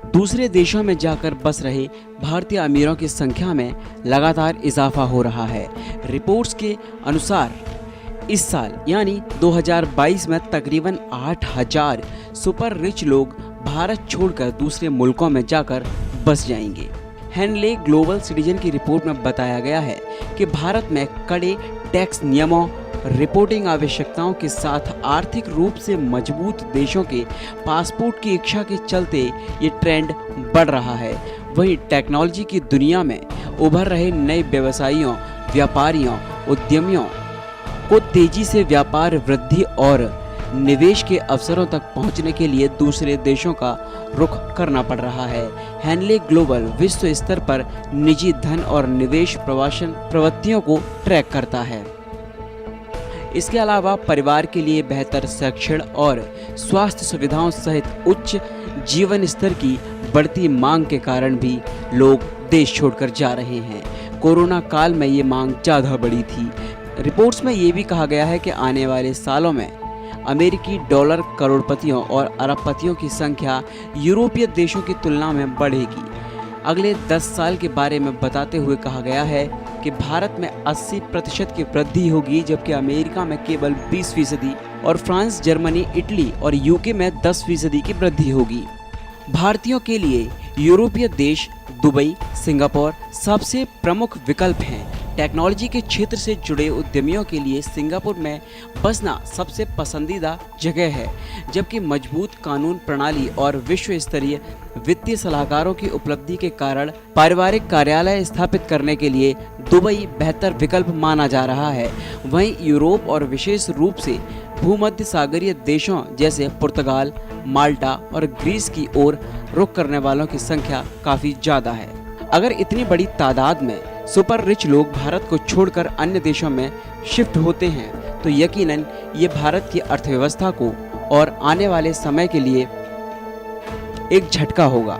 दूसरे देशों में जाकर बस रहे भारतीय अमीरों की संख्या में लगातार इजाफा हो रहा है। रिपोर्ट्स के अनुसार इस साल यानी 2022 में तकरीबन 8,000 सुपर रिच लोग भारत छोड़कर दूसरे मुल्कों में जाकर बस जाएंगे। हेनले ग्लोबल सिटीजन की रिपोर्ट में बताया गया है कि भारत में कड़े टैक्स नियमों, रिपोर्टिंग आवश्यकताओं के साथ आर्थिक रूप से मजबूत देशों के पासपोर्ट की इच्छा के चलते ये ट्रेंड बढ़ रहा है। वहीं टेक्नोलॉजी की दुनिया में उभर रहे नए व्यवसायियों, व्यापारियों, उद्यमियों को तेजी से व्यापार वृद्धि और निवेश के अवसरों तक पहुंचने के लिए दूसरे देशों का रुख करना पड़ रहा है। हेनले ग्लोबल विश्व स्तर पर निजी धन और निवेश प्रवृत्तियों को ट्रैक करता है। इसके अलावा परिवार के लिए बेहतर शिक्षण और स्वास्थ्य सुविधाओं सहित उच्च जीवन स्तर की बढ़ती मांग के कारण भी लोग देश छोड़कर जा रहे हैं। कोरोना काल में ये मांग ज़्यादा बढ़ी थी। रिपोर्ट्स में ये भी कहा गया है कि आने वाले सालों में अमेरिकी डॉलर करोड़पतियों और अरबपतियों की संख्या यूरोपीय देशों की तुलना में बढ़ेगी। अगले 10 साल के बारे में बताते हुए कहा गया है कि भारत में 80% की वृद्धि होगी, जबकि अमेरिका में केवल 20% और फ्रांस, जर्मनी, इटली और यूके में 10% की वृद्धि होगी। भारतीयों के लिए यूरोपीय देश दुबई, सिंगापुर सबसे प्रमुख विकल्प हैं। टेक्नोलॉजी के क्षेत्र से जुड़े उद्यमियों के लिए सिंगापुर में बसना सबसे पसंदीदा जगह है, जबकि मजबूत कानून प्रणाली और विश्व स्तरीय वित्तीय सलाहकारों की उपलब्धि के कारण पारिवारिक कार्यालय स्थापित करने के लिए दुबई बेहतर विकल्प माना जा रहा है। वहीं यूरोप और विशेष रूप से भूमध्य सागरीय देशों जैसे पुर्तगाल, माल्टा और ग्रीस की ओर रुख करने वालों की संख्या काफ़ी ज़्यादा है। अगर इतनी बड़ी तादाद में सुपर रिच लोग भारत को छोड़कर अन्य देशों में शिफ्ट होते हैं तो यकीनन ये भारत की अर्थव्यवस्था को और आने वाले समय के लिए एक झटका होगा।